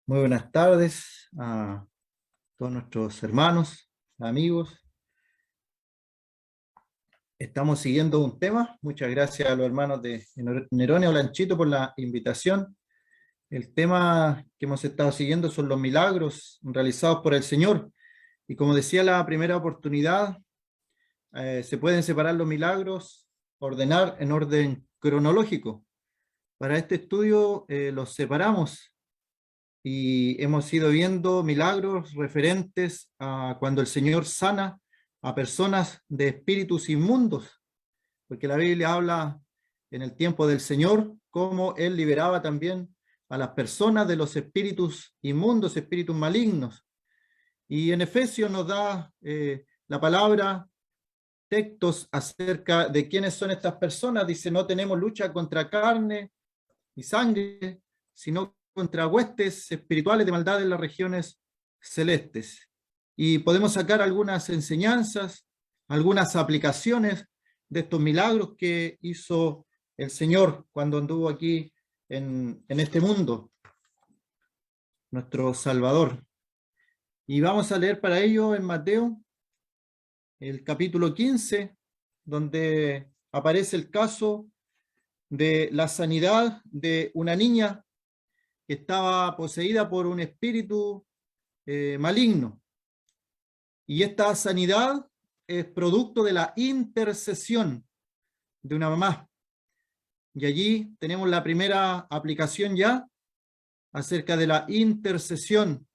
Muy buenas tardes a todos nuestros hermanos, amigos. Estamos siguiendo un tema. Muchas gracias a los hermanos de Nerone o Lanchito por la invitación. El tema que hemos estado siguiendo son los milagros realizados por el Señor. Y como decía la primera oportunidad, se pueden separar los milagros, ordenar en orden cronológico. Para este estudio los separamos y hemos ido viendo milagros referentes a cuando el Señor sana a personas de espíritus inmundos, porque la Biblia habla en el tiempo del Señor cómo Él liberaba también a las personas de los espíritus inmundos, espíritus malignos. Y en Efesios nos da la palabra, textos acerca de quiénes son estas personas. Dice, no tenemos lucha contra carne y sangre, sino contra huestes espirituales de maldad en las regiones celestes. Y podemos sacar algunas enseñanzas, algunas aplicaciones de estos milagros que hizo el Señor cuando anduvo aquí en este mundo, nuestro Salvador. Y vamos a leer para ello en Mateo, el capítulo 15, donde aparece el caso de la sanidad de una niña que estaba poseída por un espíritu maligno. Y esta sanidad es producto de la intercesión de una mamá. Y allí tenemos la primera aplicación ya acerca de la intercesión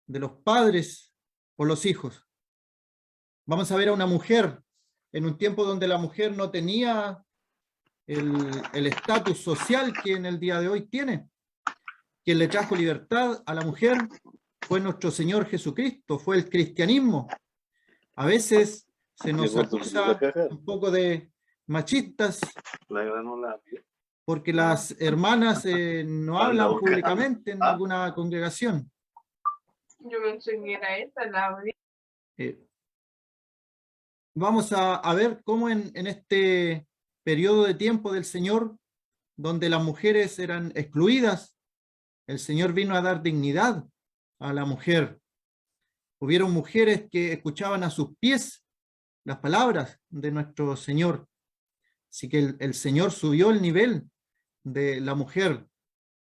de los padres por los hijos. Vamos a ver a una mujer en un tiempo donde la mujer no tenía el estatus social que en el día de hoy tiene. Quien le trajo libertad a la mujer fue nuestro Señor Jesucristo, fue el cristianismo. A veces se nos acusa un poco de machistas porque las hermanas no hablan públicamente en alguna congregación. Yo pensé que era esta la abrí. Vamos a ver cómo en este periodo de tiempo del Señor, donde las mujeres eran excluidas, el Señor vino a dar dignidad a la mujer. Hubieron mujeres que escuchaban a sus pies las palabras de nuestro Señor. Así que el Señor subió el nivel de la mujer.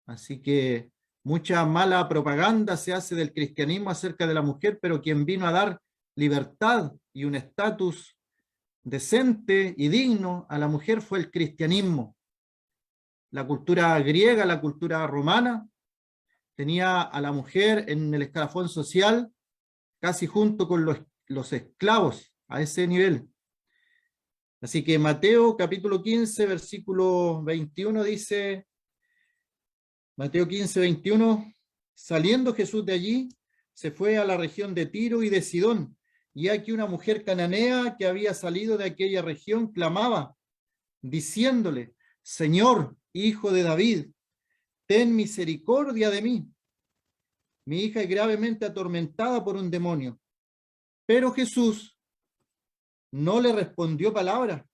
Así que mucha mala propaganda se hace del cristianismo acerca de la mujer, pero quien vino a dar libertad y un estatus decente y digno a la mujer fue el cristianismo. La cultura griega, la cultura romana, tenía a la mujer en el escalafón social casi junto con los esclavos, a ese nivel. Así que Mateo capítulo 15, versículo 21 dice, Mateo 15, 21, saliendo Jesús de allí, se fue a la región de Tiro y de Sidón, y aquí una mujer cananea que había salido de aquella región clamaba, diciéndole, Señor, hijo de David, ten misericordia de mí. Mi hija es gravemente atormentada por un demonio. Pero Jesús no le respondió palabra.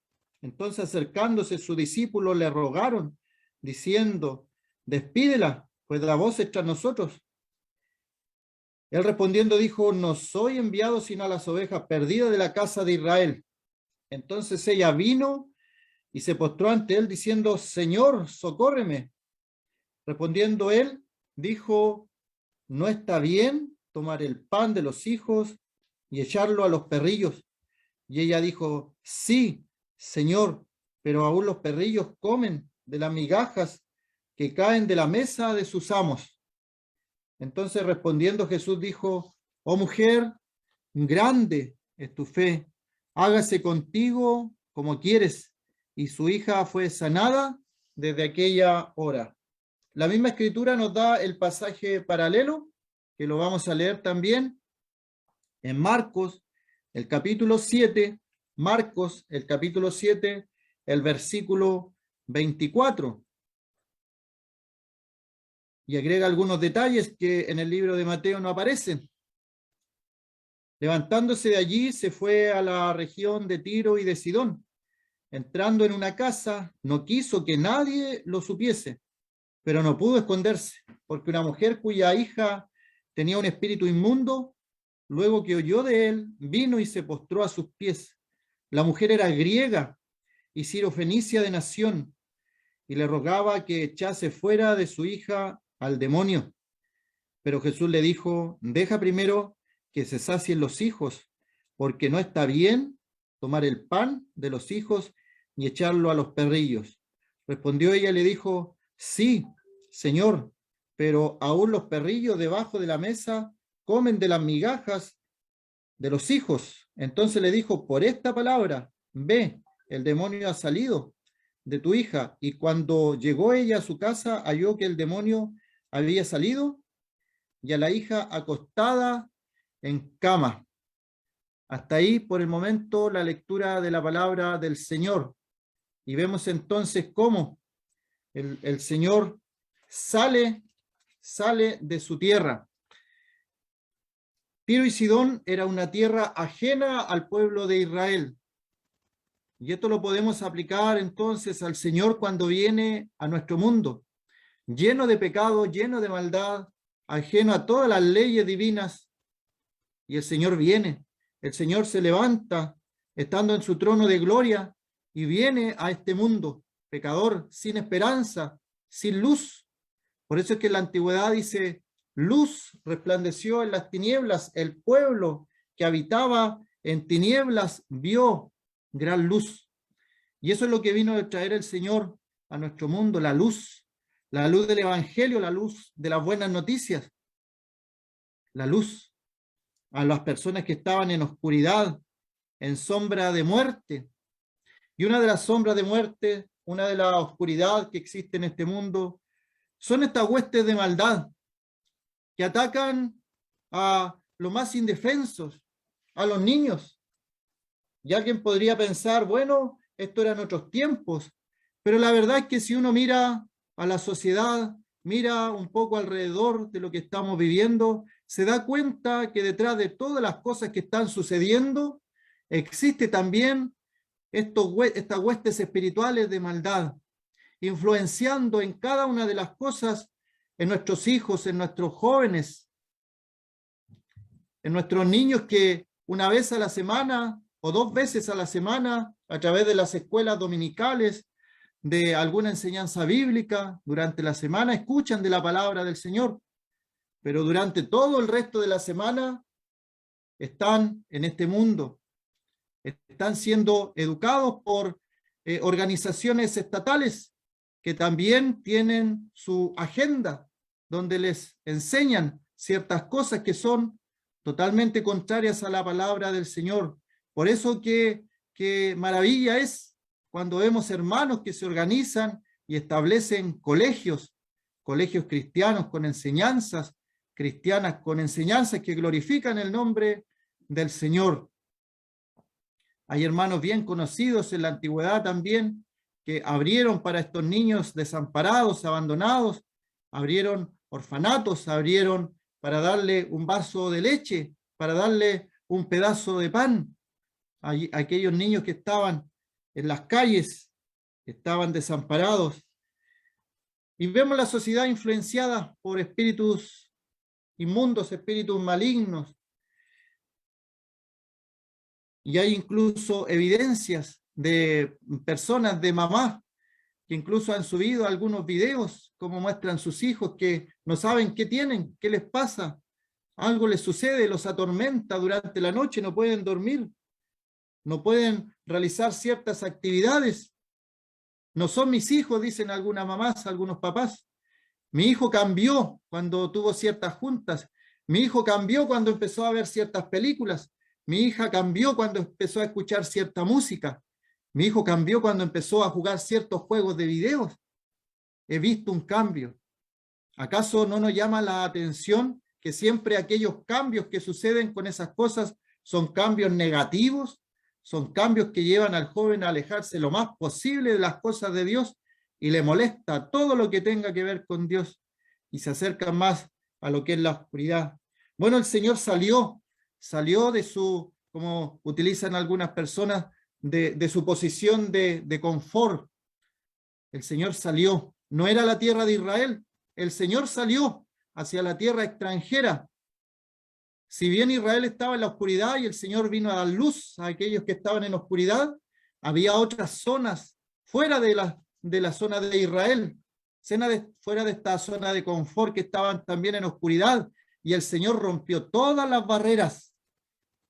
Entonces acercándose sus discípulos le rogaron, diciendo, despídela, pues la voz es tras nosotros. Él respondiendo dijo, no soy enviado sino a las ovejas perdidas de la casa de Israel. Entonces ella vino y se postró ante él diciendo, Señor, socórreme. Respondiendo él, dijo, no está bien tomar el pan de los hijos y echarlo a los perrillos. Y ella dijo, sí, Señor, pero aún los perrillos comen de las migajas que caen de la mesa de sus amos. Entonces respondiendo Jesús dijo, oh mujer, grande es tu fe, hágase contigo como quieres. Y su hija fue sanada desde aquella hora. La misma escritura nos da el pasaje paralelo, que lo vamos a leer también en Marcos, el capítulo 7, Marcos, el capítulo 7, el versículo 24. Y agrega algunos detalles que en el libro de Mateo no aparecen. Levantándose de allí, se fue a la región de Tiro y de Sidón. Entrando en una casa, no quiso que nadie lo supiese, pero no pudo esconderse, porque una mujer cuya hija tenía un espíritu inmundo, luego que oyó de él, vino y se postró a sus pies. La mujer era griega y sirofenicia de nación, y le rogaba que echase fuera de su hija al demonio. Pero Jesús le dijo: deja primero que se sacien los hijos, porque no está bien tomar el pan de los hijos y echarlo a los perrillos. Respondió ella y le dijo: sí, Señor, pero aún los perrillos debajo de la mesa comen de las migajas de los hijos. Entonces le dijo: por esta palabra, ve, el demonio ha salido de tu hija. Y cuando llegó ella a su casa, halló que el demonio había salido y a la hija acostada en cama. Hasta ahí, por el momento, la lectura de la palabra del Señor. Y vemos entonces cómo el Señor sale de su tierra. Tiro y Sidón era una tierra ajena al pueblo de Israel. Y esto lo podemos aplicar entonces al Señor cuando viene a nuestro mundo, lleno de pecado, lleno de maldad, ajeno a todas las leyes divinas. Y el Señor viene, el Señor se levanta, estando en su trono de gloria, y viene a este mundo pecador, sin esperanza, sin luz. Por eso es que en la antigüedad dice: luz resplandeció en las tinieblas, el pueblo que habitaba en tinieblas vio gran luz. Y eso es lo que vino a traer el Señor a nuestro mundo, la luz del Evangelio, la luz de las buenas noticias, la luz a las personas que estaban en oscuridad, en sombra de muerte. Y una de las sombras de muerte, una de la oscuridad que existe en este mundo, son estas huestes de maldad que atacan a los más indefensos, a los niños. Y alguien podría pensar: bueno, esto eran otros tiempos, pero la verdad es que si uno mira a la sociedad, mira un poco alrededor de lo que estamos viviendo, se da cuenta que detrás de todas las cosas que están sucediendo, existe también estas huestes espirituales de maldad, influenciando en cada una de las cosas, en nuestros hijos, en nuestros jóvenes, en nuestros niños que una vez a la semana o 2 veces a la semana, a través de las escuelas dominicales, de alguna enseñanza bíblica, durante la semana escuchan de la palabra del Señor, pero durante todo el resto de la semana están en este mundo, están siendo educados por organizaciones estatales que también tienen su agenda, donde les enseñan ciertas cosas que son totalmente contrarias a la palabra del Señor. Por eso que maravilla es cuando vemos hermanos que se organizan y establecen colegios cristianos con enseñanzas cristianas, con enseñanzas que glorifican el nombre del Señor. Hay hermanos bien conocidos en la antigüedad también que abrieron para estos niños desamparados, abandonados, abrieron orfanatos, abrieron para darle un vaso de leche, para darle un pedazo de pan a aquellos niños que estaban en las calles, que estaban desamparados. Y vemos la sociedad influenciada por espíritus inmundos, espíritus malignos. Y hay incluso evidencias de personas, de mamás, que incluso han subido algunos videos, como muestran sus hijos, que no saben qué tienen, qué les pasa. Algo les sucede, los atormenta durante la noche, no pueden dormir, no pueden realizar ciertas actividades. No son mis hijos, dicen algunas mamás, algunos papás. Mi hijo cambió cuando tuvo ciertas juntas. Mi hijo cambió cuando empezó a ver ciertas películas. Mi hija cambió cuando empezó a escuchar cierta música. Mi hijo cambió cuando empezó a jugar ciertos juegos de videos. He visto un cambio. ¿Acaso no nos llama la atención que siempre aquellos cambios que suceden con esas cosas son cambios negativos? Son cambios que llevan al joven a alejarse lo más posible de las cosas de Dios y le molesta todo lo que tenga que ver con Dios y se acerca más a lo que es la oscuridad. Bueno, el Señor salió de su, como utilizan algunas personas, de su posición de confort. El Señor salió no era la tierra de Israel. El Señor salió hacia la tierra extranjera. Si bien Israel estaba en la oscuridad y el Señor vino a dar luz a aquellos que estaban en oscuridad, había otras zonas fuera de la zona de Israel, fuera de esta zona de confort que estaban también en oscuridad, y el Señor rompió todas las barreras,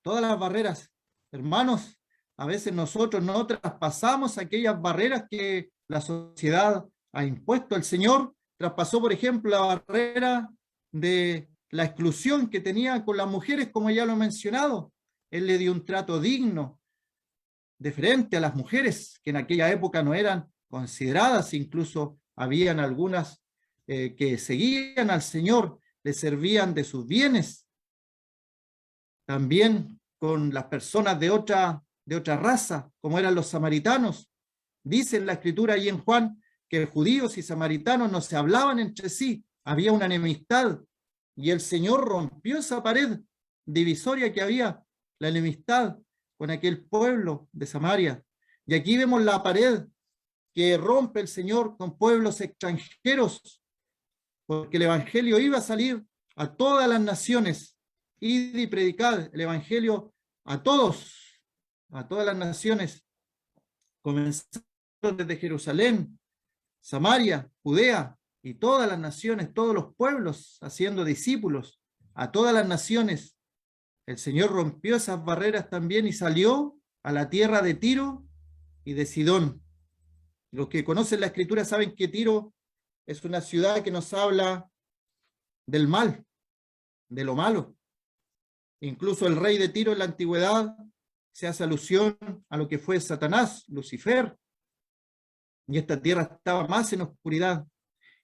todas las barreras. Hermanos, a veces nosotros no traspasamos aquellas barreras que la sociedad ha impuesto. El Señor traspasó, por ejemplo, la barrera de la exclusión que tenía con las mujeres, como ya lo he mencionado. Él le dio un trato digno, de frente a las mujeres, que en aquella época no eran consideradas, incluso habían algunas que seguían al Señor, le servían de sus bienes. También con las personas de otra raza, como eran los samaritanos. Dice en la Escritura y en Juan que judíos y samaritanos no se hablaban entre sí, había una enemistad, y el Señor rompió esa pared divisoria que había, la enemistad con aquel pueblo de Samaria. Y aquí vemos la pared que rompe el Señor con pueblos extranjeros, porque el Evangelio iba a salir a todas las naciones. Id y predicad el Evangelio a todas las naciones, comenzando desde Jerusalén, Samaria, Judea y todas las naciones, todos los pueblos, haciendo discípulos a todas las naciones. El Señor rompió esas barreras también y salió a la tierra de Tiro y de Sidón. Los que conocen la Escritura saben que Tiro es una ciudad que nos habla del mal, de lo malo. Incluso el rey de Tiro en la antigüedad se hace alusión a lo que fue Satanás, Lucifer, y esta tierra estaba más en oscuridad.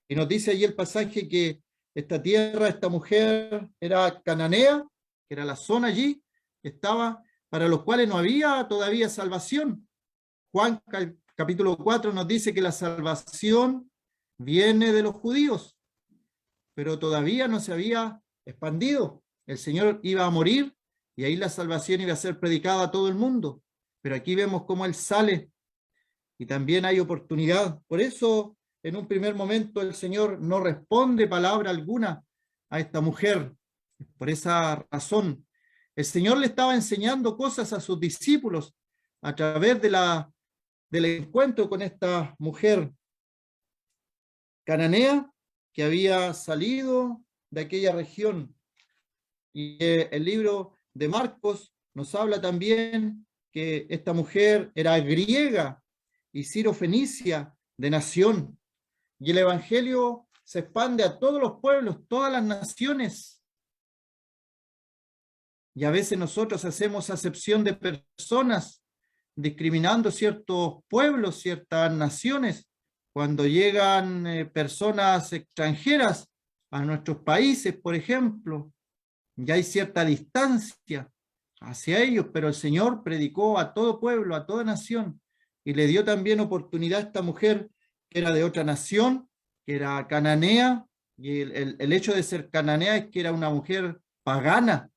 Y nos dice allí el pasaje que esta tierra, esta mujer era cananea, que era la zona allí, que estaba, para los cuales no había todavía salvación. Juan capítulo 4 nos dice que la salvación viene de los judíos, pero todavía no se había expandido. El Señor iba a morir y ahí la salvación iba a ser predicada a todo el mundo. Pero aquí vemos cómo Él sale y también hay oportunidad. Por eso, en un primer momento, el Señor no responde palabra alguna a esta mujer. Por esa razón, el Señor le estaba enseñando cosas a sus discípulos a través del encuentro con esta mujer cananea que había salido de aquella región. Y el libro de Marcos nos habla también que esta mujer era griega y sirofenicia de nación. Y el Evangelio se expande a todos los pueblos, todas las naciones. Y a veces nosotros hacemos acepción de personas, discriminando ciertos pueblos, ciertas naciones, cuando llegan personas extranjeras a nuestros países, por ejemplo, ya hay cierta distancia hacia ellos, pero el Señor predicó a todo pueblo, a toda nación, y le dio también oportunidad a esta mujer que era de otra nación, que era cananea, y el hecho de ser cananea es que era una mujer pagana.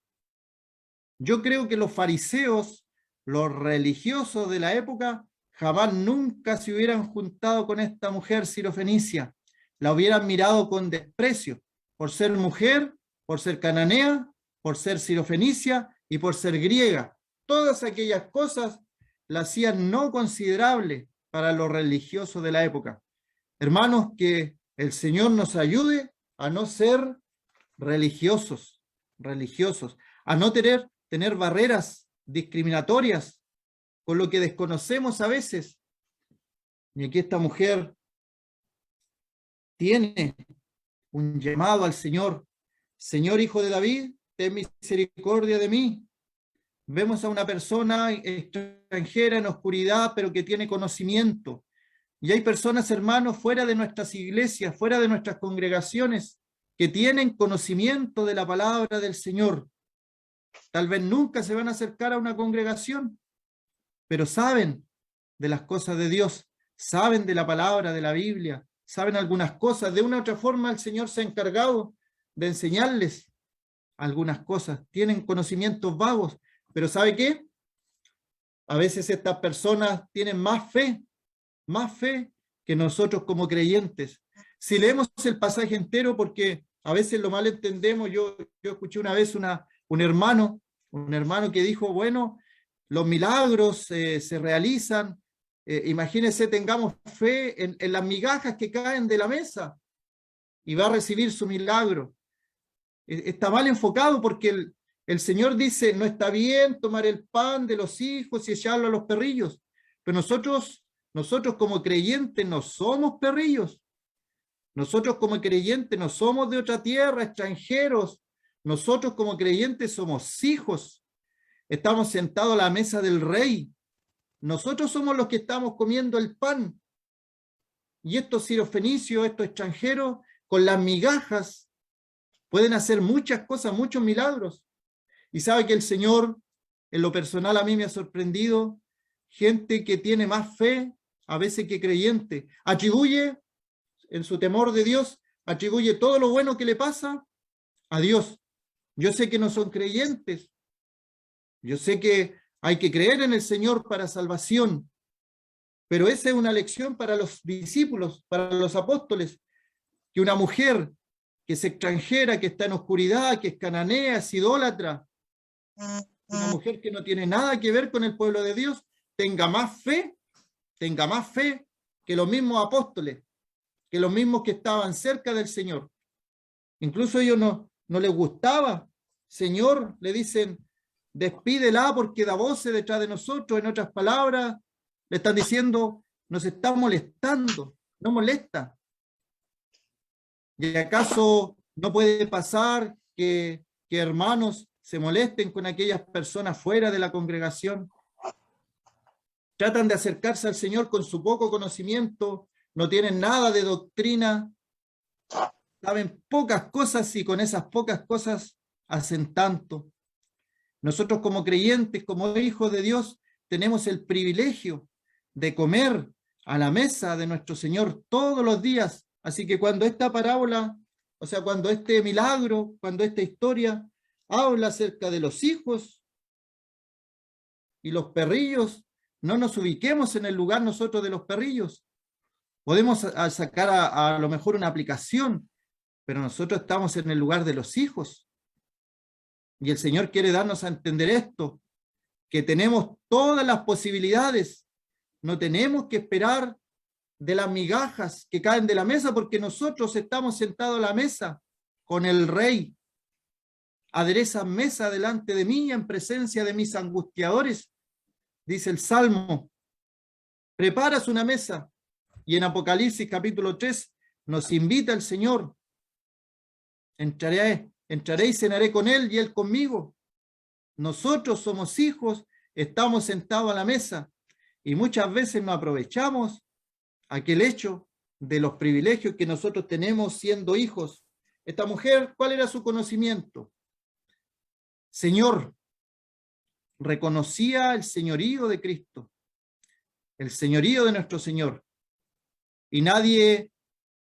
Yo creo que los fariseos, los religiosos de la época, jamás nunca se hubieran juntado con esta mujer sirofenicia, la hubieran mirado con desprecio, por ser mujer, por ser cananea, por ser sirofenicia y por ser griega. Todas aquellas cosas la hacían no considerable para los religiosos de la época. Hermanos, que el Señor nos ayude a no ser religiosos, a no tener barreras discriminatorias con lo que desconocemos a veces. Y aquí esta mujer tiene un llamado al Señor. Señor, Hijo de David, ten misericordia de mí. Vemos a una persona extranjera en oscuridad, pero que tiene conocimiento. Y hay personas, hermanos, fuera de nuestras iglesias, fuera de nuestras congregaciones, que tienen conocimiento de la palabra del Señor. Tal vez nunca se van a acercar a una congregación, pero saben de las cosas de Dios, saben de la palabra, de la Biblia, saben algunas cosas. De una u otra forma el Señor se ha encargado de enseñarles algunas cosas. Tienen conocimientos vagos, pero ¿sabe qué? A veces estas personas tienen más fe que nosotros como creyentes. Si leemos el pasaje entero, porque a veces lo malentendemos, yo escuché una vez un hermano que dijo, bueno, los milagros se realizan, imagínense, tengamos fe en las migajas que caen de la mesa y va a recibir su milagro. Está mal enfocado porque el Señor dice, no está bien tomar el pan de los hijos y echarlo a los perrillos, pero nosotros como creyentes no somos perrillos. Nosotros como creyentes no somos de otra tierra, extranjeros. Nosotros como creyentes somos hijos. Estamos sentados a la mesa del rey. Nosotros somos los que estamos comiendo el pan. Y estos sirofenicios, estos extranjeros, con las migajas, pueden hacer muchas cosas, muchos milagros. Y sabe que el Señor, en lo personal a mí me ha sorprendido, gente que tiene más fe a veces que creyente, atribuye, en su temor de Dios, atribuye todo lo bueno que le pasa a Dios. Yo sé que no son creyentes, yo sé que hay que creer en el Señor para salvación, pero esa es una lección para los discípulos, para los apóstoles, que una mujer que es extranjera, que está en oscuridad, que es cananea, es idólatra, una mujer que no tiene nada que ver con el pueblo de Dios, tenga más fe que los mismos apóstoles, que los mismos que estaban cerca del Señor. Incluso ellos no les gustaba. Señor, le dicen, despídela porque da voces detrás de nosotros. En otras palabras, le están diciendo, nos está molestando, no molesta. ¿Y acaso no puede pasar que hermanos se molesten con aquellas personas fuera de la congregación? Tratan de acercarse al Señor con su poco conocimiento, no tienen nada de doctrina, saben pocas cosas y con esas pocas cosas hacen tanto. Nosotros como creyentes, como hijos de Dios, tenemos el privilegio de comer a la mesa de nuestro Señor todos los días. Así que cuando esta parábola, o sea, cuando este milagro, cuando esta historia habla acerca de los hijos y los perrillos, no nos ubiquemos en el lugar nosotros de los perrillos. Podemos sacar a lo mejor una aplicación, pero nosotros estamos en el lugar de los hijos. Y el Señor quiere darnos a entender esto, que tenemos todas las posibilidades, no tenemos que esperar de las migajas que caen de la mesa, porque nosotros estamos sentados a la mesa con el Rey. Adereza mesa delante de mí en presencia de mis angustiadores, dice el Salmo. Preparas una mesa. Y en Apocalipsis capítulo 3 nos invita el Señor. Entraré y cenaré con Él y Él conmigo. Nosotros somos hijos, estamos sentados a la mesa y muchas veces no aprovechamos aquel hecho de los privilegios que nosotros tenemos siendo hijos. Esta mujer, ¿cuál era su conocimiento? Señor, reconocía el señorío de Cristo, el señorío de nuestro Señor. Y nadie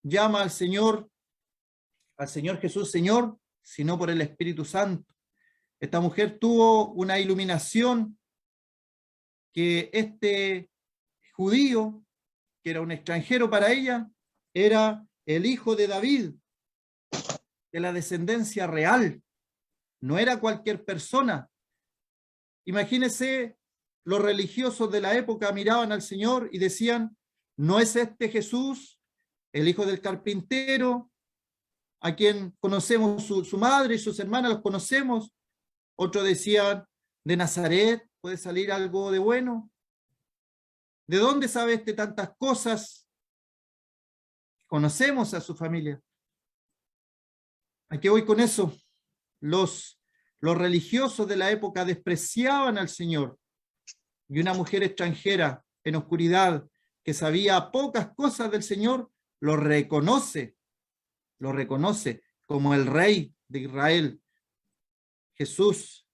llama al Señor Jesús Señor, sino por el Espíritu Santo. Esta mujer tuvo una iluminación que este judío, que era un extranjero para ella, era el hijo de David, de la descendencia real, no era cualquier persona. Imagínense, los religiosos de la época miraban al Señor y decían, ¿no es este Jesús, el hijo del carpintero, a quien conocemos su madre y sus hermanas los conocemos? Otros decían, de Nazaret puede salir algo de bueno. ¿De dónde sabe tantas cosas? Conocemos a su familia. ¿A qué voy con eso? Los religiosos de la época despreciaban al Señor, y una mujer extranjera en oscuridad que sabía pocas cosas del Señor lo reconoce como el Rey de Israel. Jesús,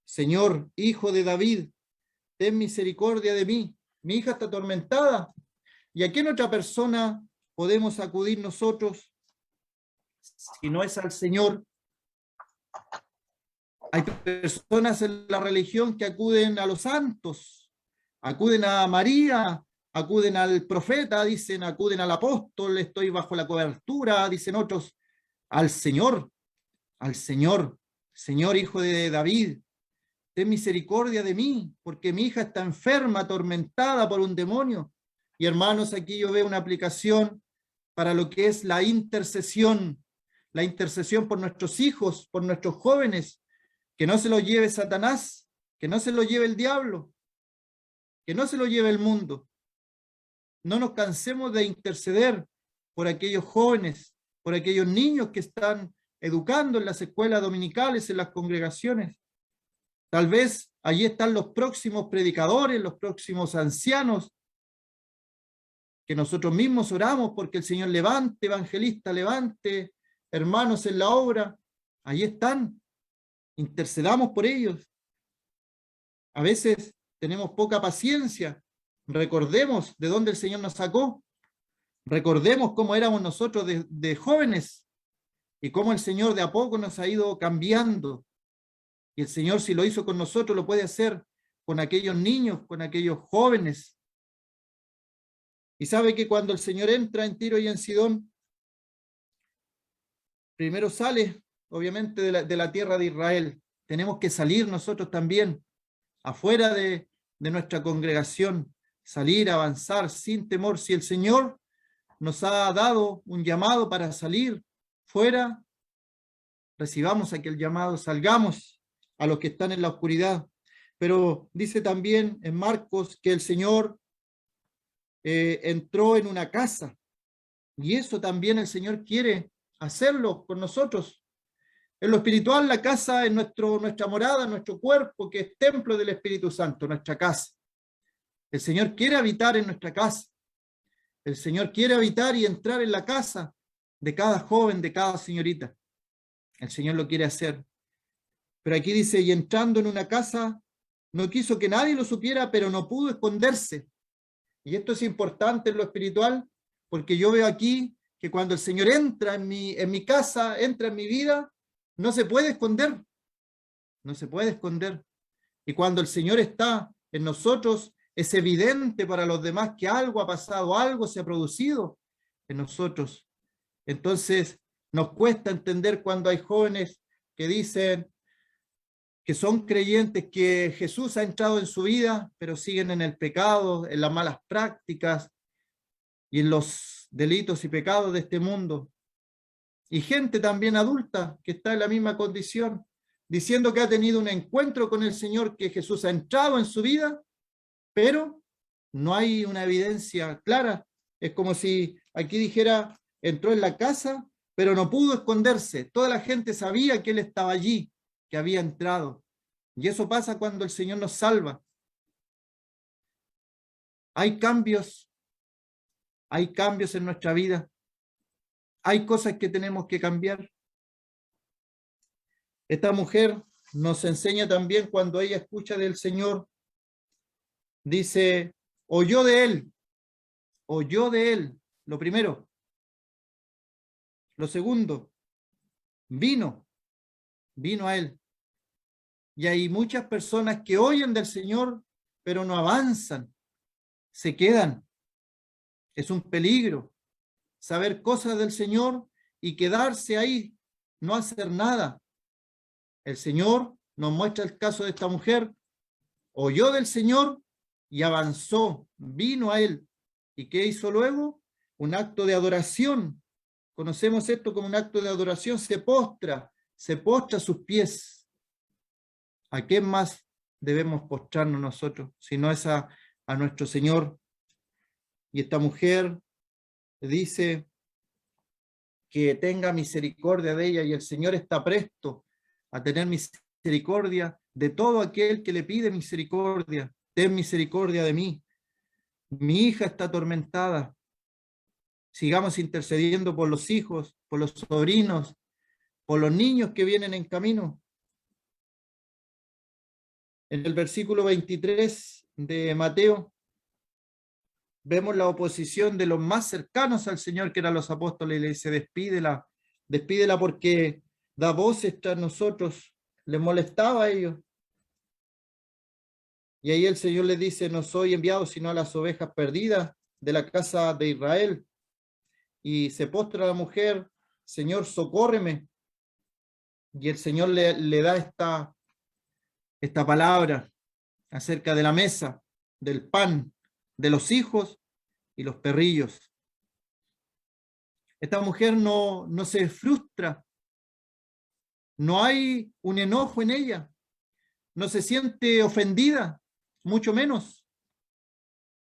Señor, Hijo de David, ten misericordia de mí. Mi hija está atormentada. ¿Y a quién otra persona podemos acudir nosotros si no es al Señor? Hay personas en la religión que acuden a los santos, acuden a María, acuden al profeta, dicen, acuden al apóstol, estoy bajo la cobertura, dicen otros, al Señor, Señor hijo de David, ten misericordia de mí, porque mi hija está enferma, atormentada por un demonio. Y hermanos, aquí yo veo una aplicación para lo que es la intercesión por nuestros hijos, por nuestros jóvenes, que no se lo lleve Satanás, que no se lo lleve el diablo, que no se lo lleve el mundo. No nos cansemos de interceder por aquellos jóvenes, por aquellos niños que están educando en las escuelas dominicales, en las congregaciones. Tal vez allí están los próximos predicadores, los próximos ancianos, que nosotros mismos oramos porque el Señor levante, evangelista, levante, hermanos en la obra. Allí están, intercedamos por ellos. A veces tenemos poca paciencia. Recordemos de dónde el Señor nos sacó. Recordemos cómo éramos nosotros de jóvenes y cómo el Señor de a poco nos ha ido cambiando. Y el Señor, si lo hizo con nosotros, lo puede hacer con aquellos niños, con aquellos jóvenes. Y sabe que cuando el Señor entra en Tiro y en Sidón, primero sale, obviamente, de la tierra de Israel. Tenemos que salir nosotros también, afuera de nuestra congregación, salir, avanzar sin temor. Si el Señor nos ha dado un llamado para salir fuera, recibamos aquel llamado, salgamos a los que están en la oscuridad. Pero dice también en Marcos que el Señor entró en una casa, y eso también el Señor quiere hacerlo con nosotros. En lo espiritual, la casa es nuestra morada, nuestro cuerpo, que es templo del Espíritu Santo, nuestra casa. El Señor quiere habitar en nuestra casa. El Señor quiere habitar y entrar en la casa de cada joven, de cada señorita. El Señor lo quiere hacer. Pero aquí dice, y entrando en una casa, no quiso que nadie lo supiera, pero no pudo esconderse. Y esto es importante en lo espiritual, porque yo veo aquí que cuando el Señor entra en mi casa, entra en mi vida, no se puede esconder. No se puede esconder. Y cuando el Señor está en nosotros, es evidente para los demás que algo ha pasado, algo se ha producido en nosotros. Entonces, nos cuesta entender cuando hay jóvenes que dicen que son creyentes, que Jesús ha entrado en su vida, pero siguen en el pecado, en las malas prácticas y en los delitos y pecados de este mundo. Y gente también adulta que está en la misma condición, diciendo que ha tenido un encuentro con el Señor, que Jesús ha entrado en su vida, pero no hay una evidencia clara. Es como si aquí dijera, entró en la casa, pero no pudo esconderse. Toda la gente sabía que él estaba allí, que había entrado. Y eso pasa cuando el Señor nos salva. Hay cambios en nuestra vida. Hay cosas que tenemos que cambiar. Esta mujer nos enseña también cuando ella escucha del Señor, dice, oyó de él, lo primero. Lo segundo, vino a él. Y hay muchas personas que oyen del Señor, pero no avanzan, se quedan. Es un peligro saber cosas del Señor y quedarse ahí, no hacer nada. El Señor nos muestra el caso de esta mujer, oyó del Señor y avanzó, vino a él. ¿Y qué hizo luego? Un acto de adoración. Conocemos esto como un acto de adoración, se postra a sus pies. ¿A qué más debemos postrarnos nosotros? Si no es a nuestro Señor. Y esta mujer dice que tenga misericordia de ella, y el Señor está presto a tener misericordia de todo aquel que le pide misericordia. Ten misericordia de mí. Mi hija está atormentada. Sigamos intercediendo por los hijos, por los sobrinos, por los niños que vienen en camino. En el versículo 23 de Mateo, vemos la oposición de los más cercanos al Señor, que eran los apóstoles, y le dice, despídela porque da voces tras nosotros. Les molestaba a ellos. Y ahí el Señor le dice, no soy enviado sino a las ovejas perdidas de la casa de Israel. Y se postra la mujer, Señor, socórreme. Y el Señor le da esta palabra acerca de la mesa, del pan, de los hijos y los perrillos. Esta mujer no se frustra, no hay un enojo en ella, no se siente ofendida, mucho menos.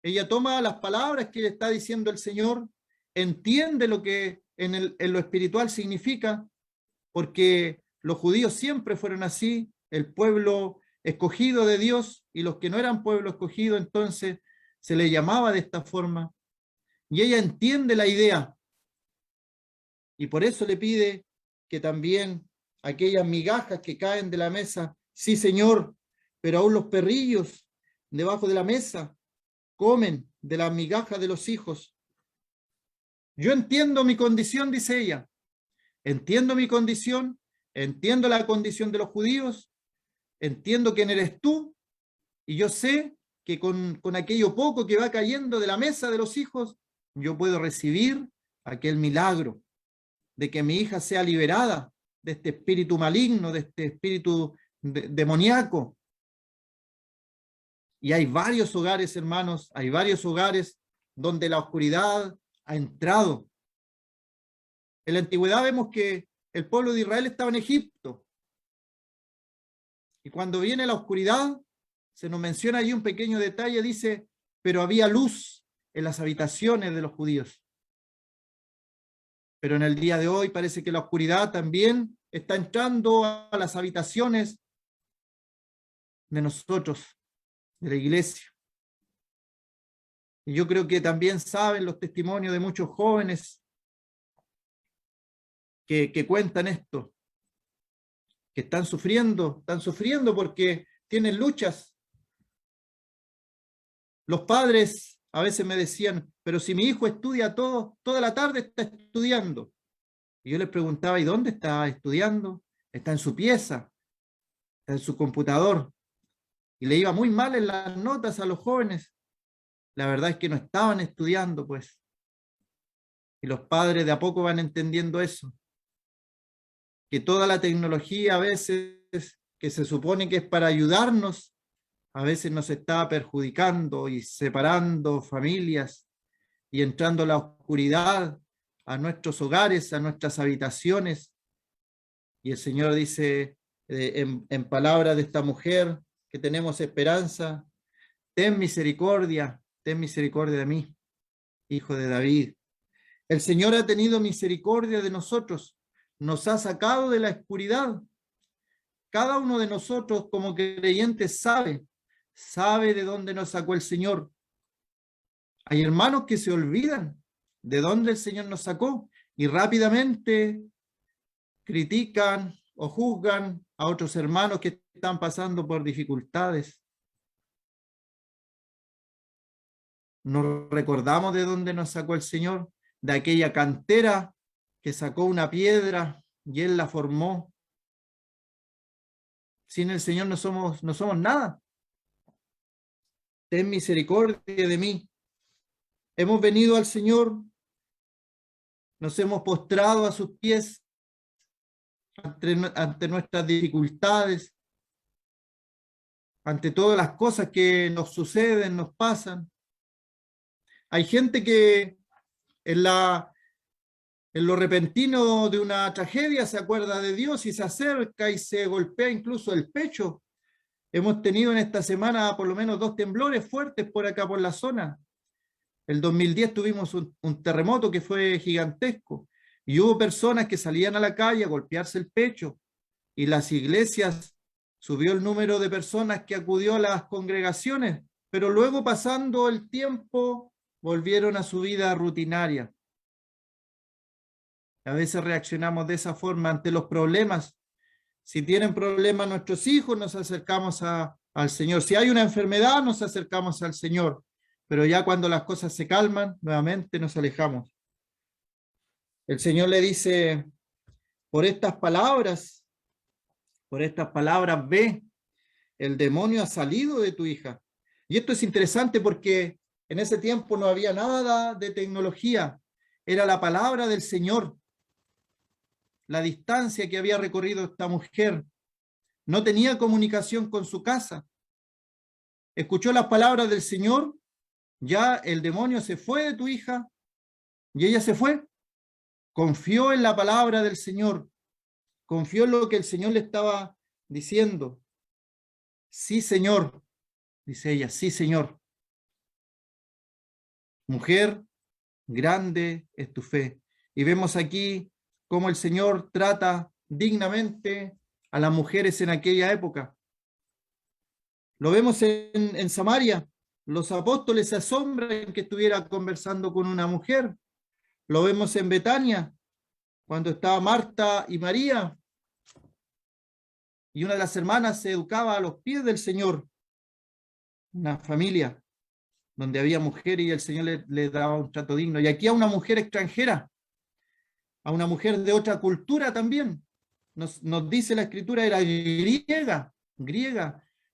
Ella toma las palabras que le está diciendo el Señor, entiende lo que en lo espiritual significa, porque los judíos siempre fueron así, el pueblo escogido de Dios, y los que no eran pueblo escogido, entonces se le llamaba de esta forma. Y ella entiende la idea, y por eso le pide que también aquellas migajas que caen de la mesa, sí, Señor, pero aún los perrillos debajo de la mesa comen de las migajas de los hijos. Yo entiendo mi condición, dice ella, entiendo mi condición, entiendo la condición de los judíos, entiendo quién eres tú, y yo sé que con aquello poco que va cayendo de la mesa de los hijos, yo puedo recibir aquel milagro de que mi hija sea liberada de este espíritu maligno, de este espíritu demoníaco. Y hay varios hogares, hermanos, hay varios hogares donde la oscuridad ha entrado. En la antigüedad vemos que el pueblo de Israel estaba en Egipto. Y cuando viene la oscuridad, se nos menciona allí un pequeño detalle, dice, pero había luz en las habitaciones de los judíos. Pero en el día de hoy parece que la oscuridad también está entrando a las habitaciones de nosotros, de la iglesia. Y yo creo que también saben los testimonios de muchos jóvenes que cuentan esto, que están sufriendo porque tienen luchas. Los padres a veces me decían, pero si mi hijo estudia toda la tarde está estudiando. Y yo les preguntaba, ¿y dónde está estudiando? Está en su pieza, está en su computador. Y le iba muy mal en las notas a los jóvenes. La verdad es que no estaban estudiando, pues. Y los padres de a poco van entendiendo eso. Que toda la tecnología a veces, que se supone que es para ayudarnos, a veces nos está perjudicando y separando familias y entrando la oscuridad a nuestros hogares, a nuestras habitaciones. Y el Señor dice en palabras de esta mujer que tenemos esperanza, ten misericordia de mí, hijo de David. El Señor ha tenido misericordia de nosotros, nos ha sacado de la oscuridad. Cada uno de nosotros como creyentes sabe de dónde nos sacó el Señor. Hay hermanos que se olvidan de dónde el Señor nos sacó y rápidamente critican o juzgan a otros hermanos que están pasando por dificultades. Nos recordamos de dónde nos sacó el Señor, de aquella cantera que sacó una piedra y Él la formó. Sin el Señor no somos nada. Ten misericordia de mí. Hemos venido al Señor, nos hemos postrado a sus pies ante nuestras dificultades, ante todas las cosas que nos suceden, nos pasan. Hay gente que en lo repentino de una tragedia se acuerda de Dios y se acerca y se golpea incluso el pecho. Hemos tenido en esta semana por lo menos 2 temblores fuertes por acá por la zona. El 2010 tuvimos un terremoto que fue gigantesco y hubo personas que salían a la calle a golpearse el pecho y las iglesias subió el número de personas que acudió a las congregaciones, pero luego pasando el tiempo volvieron a su vida rutinaria. A veces reaccionamos de esa forma ante los problemas. Si tienen problemas nuestros hijos, nos acercamos al Señor. Si hay una enfermedad, nos acercamos al Señor. Pero ya cuando las cosas se calman, nuevamente nos alejamos. El Señor le dice, por estas palabras, ve, el demonio ha salido de tu hija. Y esto es interesante porque en ese tiempo no había nada de tecnología, era la palabra del Señor. La distancia que había recorrido esta mujer, no tenía comunicación con su casa. Escuchó las palabras del Señor, ya el demonio se fue de tu hija, y ella se fue. Confió en la palabra del Señor, confió en lo que el Señor le estaba diciendo. Sí, Señor, dice ella, sí, Señor. Mujer, grande es tu fe. Y vemos aquí cómo el Señor trata dignamente a las mujeres en aquella época. Lo vemos en Samaria. Los apóstoles se asombran que estuviera conversando con una mujer. Lo vemos en Betania, cuando estaba Marta y María, y una de las hermanas se educaba a los pies del Señor. Una familia donde había mujeres y el Señor le daba un trato digno. Y aquí a una mujer extranjera, a una mujer de otra cultura también. Nos dice la Escritura, era griega.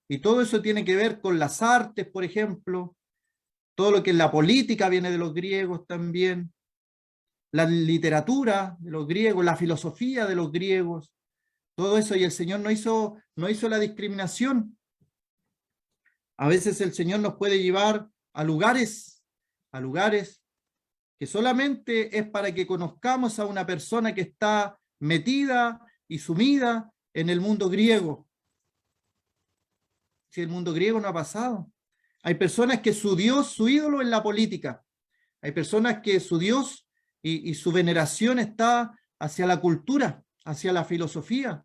Y todo eso tiene que ver con las artes, por ejemplo. Todo lo que es la política viene de los griegos también. La literatura de los griegos, la filosofía de los griegos. Todo eso, y el Señor no hizo la discriminación. A veces el Señor nos puede llevar a lugares que solamente es para que conozcamos a una persona que está metida y sumida en el mundo griego. Si el mundo griego no ha pasado. Hay personas que su Dios, su ídolo es la política. Hay personas que su Dios y su veneración está hacia la cultura, hacia la filosofía,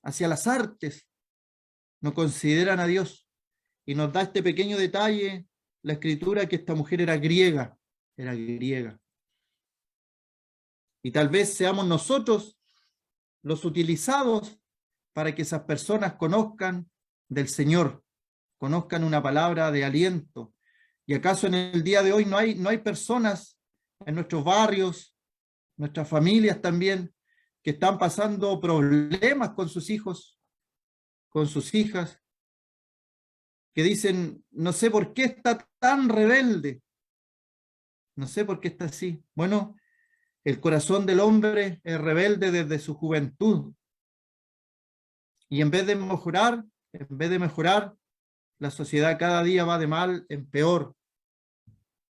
hacia las artes. No consideran a Dios. Y nos da este pequeño detalle, la Escritura, que esta mujer era griega. Y tal vez seamos nosotros los utilizados para que esas personas conozcan del Señor, conozcan una palabra de aliento. ¿Y acaso en el día de hoy no hay personas en nuestros barrios, nuestras familias también, que están pasando problemas con sus hijos, con sus hijas, que dicen, no sé por qué está tan rebelde, no sé por qué está así? Bueno, el corazón del hombre es rebelde desde su juventud. Y en vez de mejorar, la sociedad cada día va de mal en peor.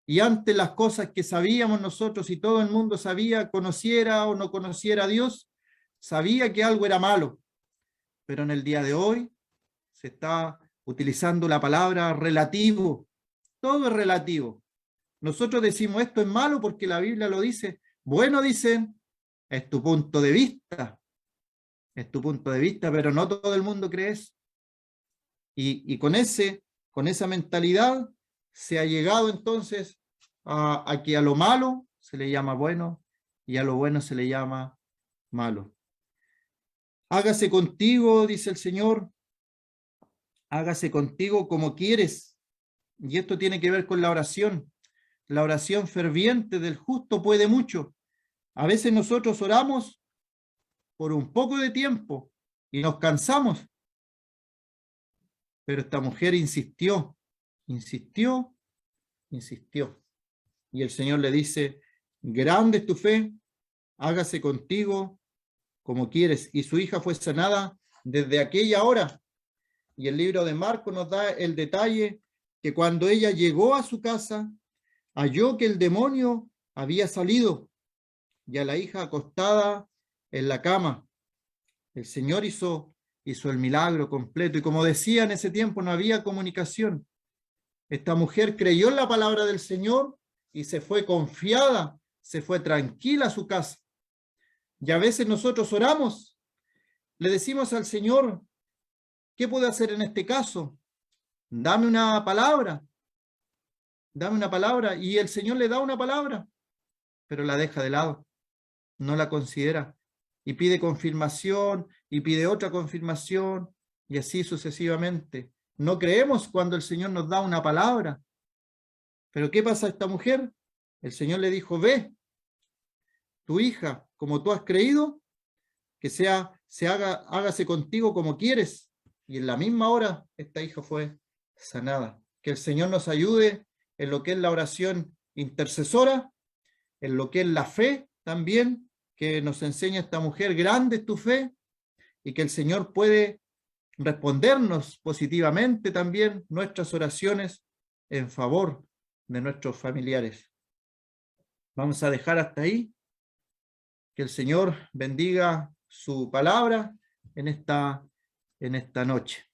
Y antes las cosas que sabíamos nosotros y todo el mundo sabía, conociera o no conociera a Dios, sabía que algo era malo. Pero en el día de hoy se está utilizando la palabra relativo. Todo es relativo. Nosotros decimos esto es malo porque la Biblia lo dice. Bueno, dicen, es tu punto de vista. Es tu punto de vista, pero no todo el mundo cree eso. Y con esa mentalidad se ha llegado entonces a que a lo malo se le llama bueno y a lo bueno se le llama malo. Hágase contigo, dice el Señor, hágase contigo como quieres. Y esto tiene que ver con la oración. La oración ferviente del justo puede mucho. A veces nosotros oramos por un poco de tiempo y nos cansamos. Pero esta mujer insistió. Y el Señor le dice, grande es tu fe, hágase contigo como quieres. Y su hija fue sanada desde aquella hora. Y el libro de Marcos nos da el detalle que cuando ella llegó a su casa, halló que el demonio había salido y a la hija acostada en la cama. El Señor hizo el milagro completo. Y como decía, en ese tiempo no había comunicación. Esta mujer creyó en la palabra del Señor y se fue confiada, se fue tranquila a su casa. Y a veces nosotros oramos, le decimos al Señor, ¿qué puedo hacer en este caso? Dame una palabra, y el Señor le da una palabra, pero la deja de lado, no la considera, y pide confirmación, y pide otra confirmación, y así sucesivamente. No creemos cuando el Señor nos da una palabra. Pero ¿qué pasa a esta mujer? El Señor le dijo, ve, tu hija, como tú has creído, que hágase contigo como quieres. Y en la misma hora esta hija fue sanada. que el Señor nos ayude en lo que es la oración intercesora, en lo que es la fe también, que nos enseña esta mujer, grande es tu fe, y que el Señor puede respondernos positivamente también nuestras oraciones en favor de nuestros familiares. Vamos a dejar hasta ahí. Que el Señor bendiga su palabra en esta noche.